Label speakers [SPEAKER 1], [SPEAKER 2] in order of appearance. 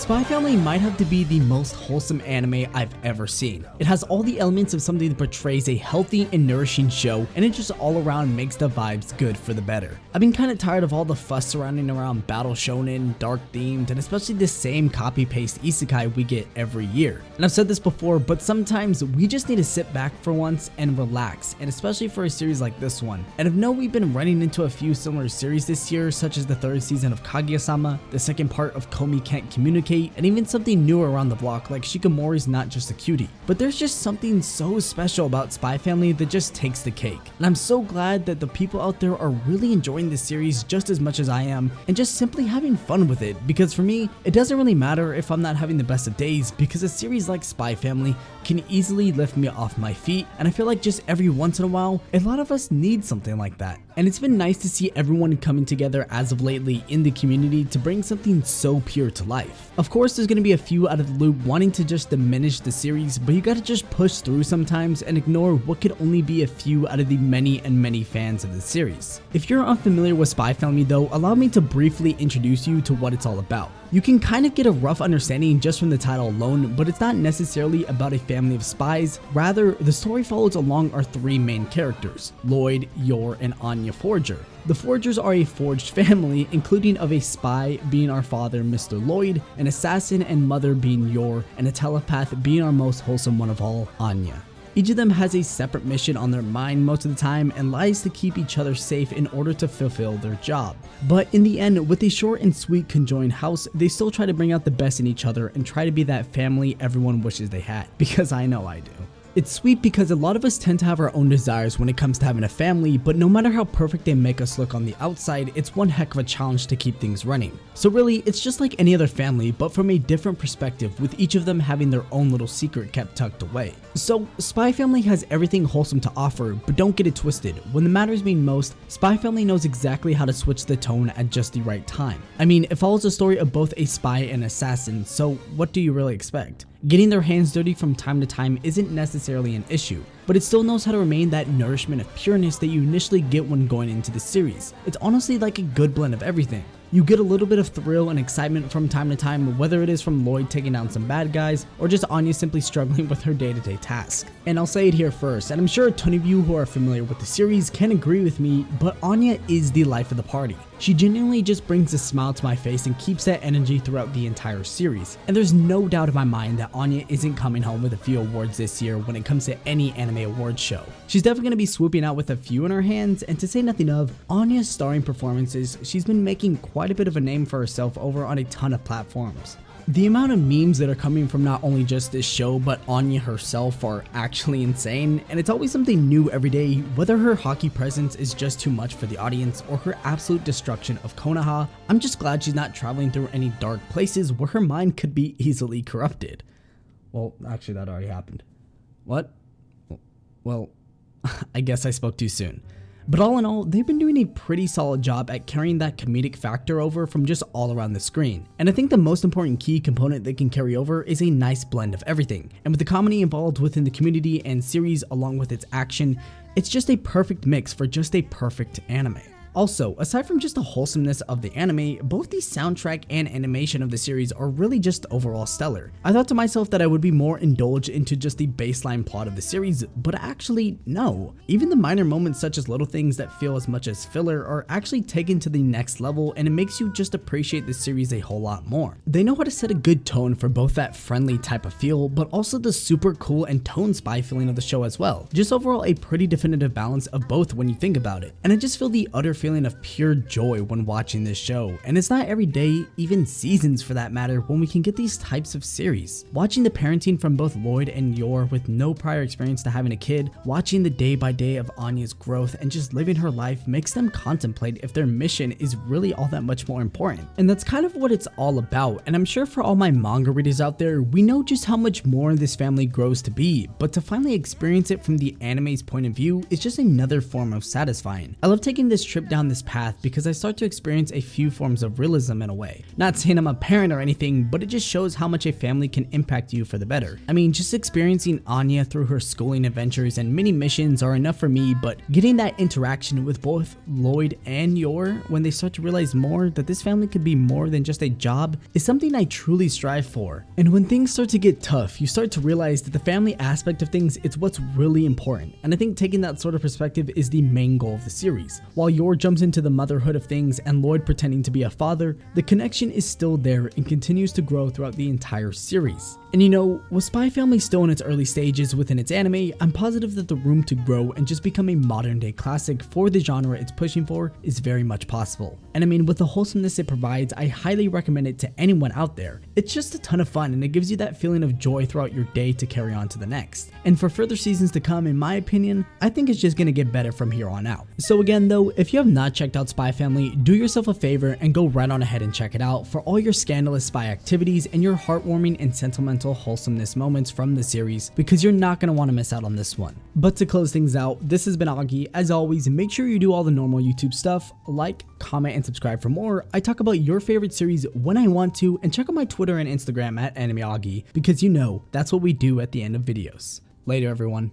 [SPEAKER 1] Spy Family might have to be the most wholesome anime I've ever seen. It has all the elements of something that portrays a healthy and nourishing show, and it just all around makes the vibes good for the better. I've been kinda tired of all the fuss surrounding around battle shonen, dark themed, and especially the same copy-paste isekai we get every year. And I've said this before, but sometimes we just need to sit back for once and relax, and especially for a series like this one. And I know we've been running into a few similar series this year, such as the 3rd season of Kaguya-sama, the 2nd part of Komi Can't Communicate, and even something newer around the block like Shikamori's Not Just a Cutie. But there's just something so special about Spy Family that just takes the cake. And I'm so glad that the people out there are really enjoying this series just as much as I am and just simply having fun with it, because for me, it doesn't really matter if I'm not having the best of days, because a series like Spy Family can easily lift me off my feet, and I feel like just every once in a while, a lot of us need something like that. And it's been nice to see everyone coming together as of lately in the community to bring something so pure to life. Of course, there's gonna be a few out of the loop wanting to just diminish the series, but you gotta just push through sometimes and ignore what could only be a few out of the many fans of the series. If you're unfamiliar with Spy Family though, allow me to briefly introduce you to what it's all about. You can kind of get a rough understanding just from the title alone, but it's not necessarily about a family of spies. Rather, the story follows along our 3 main characters, Lloyd, Yor, and Anya Forger. The Forgers are a forged family, including of a spy being our father, Mr. Lloyd, an assassin and mother being Yor, and a telepath being our most wholesome one of all, Anya. Each of them has a separate mission on their mind most of the time and lies to keep each other safe in order to fulfill their job. But in the end, with a short and sweet conjoined house, they still try to bring out the best in each other and try to be that family everyone wishes they had, because I know I do. It's sweet because a lot of us tend to have our own desires when it comes to having a family, but no matter how perfect they make us look on the outside, it's one heck of a challenge to keep things running. So really, it's just like any other family, but from a different perspective, with each of them having their own little secret kept tucked away. So Spy Family has everything wholesome to offer, but don't get it twisted. When the matters mean most, Spy Family knows exactly how to switch the tone at just the right time. I mean, it follows the story of both a spy and assassin, so what do you really expect? Getting their hands dirty from time to time isn't necessarily an issue, but it still knows how to remain that nourishment of pureness that you initially get when going into the series. It's honestly like a good blend of everything. You get a little bit of thrill and excitement from time to time, whether it is from Lloyd taking down some bad guys or just Anya simply struggling with her day-to-day tasks. And I'll say it here first, and I'm sure a ton of you who are familiar with the series can agree with me, but Anya is the life of the party. She genuinely just brings a smile to my face and keeps that energy throughout the entire series. And there's no doubt in my mind that Anya isn't coming home with a few awards this year when it comes to any anime awards show. She's definitely going to be swooping out with a few in her hands, and to say nothing of Anya's starring performances, she's been making quite a bit of a name for herself over on a ton of platforms. The amount of memes that are coming from not only just this show but Anya herself are actually insane, and it's always something new every day, whether her hockey presence is just too much for the audience or her absolute destruction of Konoha. I'm just glad she's not traveling through any dark places where her mind could be easily corrupted. Well, actually that already happened. What? Well, I guess I spoke too soon. But all in all, they've been doing a pretty solid job at carrying that comedic factor over from just all around the screen. And I think the most important key component they can carry over is a nice blend of everything. And with the comedy involved within the community and series along with its action, it's just a perfect mix for just a perfect anime. Also, aside from just the wholesomeness of the anime, both the soundtrack and animation of the series are really just overall stellar. I thought to myself that I would be more indulged into just the baseline plot of the series, but actually no. Even the minor moments such as little things that feel as much as filler are actually taken to the next level, and it makes you just appreciate the series a whole lot more. They know how to set a good tone for both that friendly type of feel, but also the super cool and tone spy feeling of the show as well. Just overall a pretty definitive balance of both when you think about it. And I just feel the utter feeling of pure joy when watching this show, and it's not every day, even seasons for that matter, when we can get these types of series. Watching the parenting from both Lloyd and Yor with no prior experience to having a kid, watching the day by day of Anya's growth and just living her life makes them contemplate if their mission is really all that much more important. And that's kind of what it's all about, and I'm sure for all my manga readers out there, we know just how much more this family grows to be, but to finally experience it from the anime's point of view is just another form of satisfying. I love taking this trip down this path because I start to experience a few forms of realism in a way. Not saying I'm a parent or anything, but it just shows how much a family can impact you for the better. I mean, just experiencing Anya through her schooling adventures and mini missions are enough for me, but getting that interaction with both Lloyd and Yor when they start to realize more that this family could be more than just a job is something I truly strive for. And when things start to get tough, you start to realize that the family aspect of things is what's really important, and I think taking that sort of perspective is the main goal of the series. While Yor jumps into the motherhood of things and Lloyd pretending to be a father, the connection is still there and continues to grow throughout the entire series. And you know, with Spy Family still in its early stages within its anime, I'm positive that the room to grow and just become a modern day classic for the genre it's pushing for is very much possible. And I mean, with the wholesomeness it provides, I highly recommend it to anyone out there. It's just a ton of fun and it gives you that feeling of joy throughout your day to carry on to the next. And for further seasons to come, in my opinion, I think it's just gonna get better from here on out. So again though, if you have not checked out Spy Family, do yourself a favor and go right on ahead and check it out for all your scandalous spy activities and your heartwarming and sentimental wholesomeness moments from the series, because you're not going to want to miss out on this one. But to close things out, this has been Augie. As always, make sure you do all the normal YouTube stuff, like, comment, and subscribe for more. I talk about your favorite series when I want to, and check out my Twitter and Instagram at AnimeAugie, because you know that's what we do at the end of videos. Later everyone.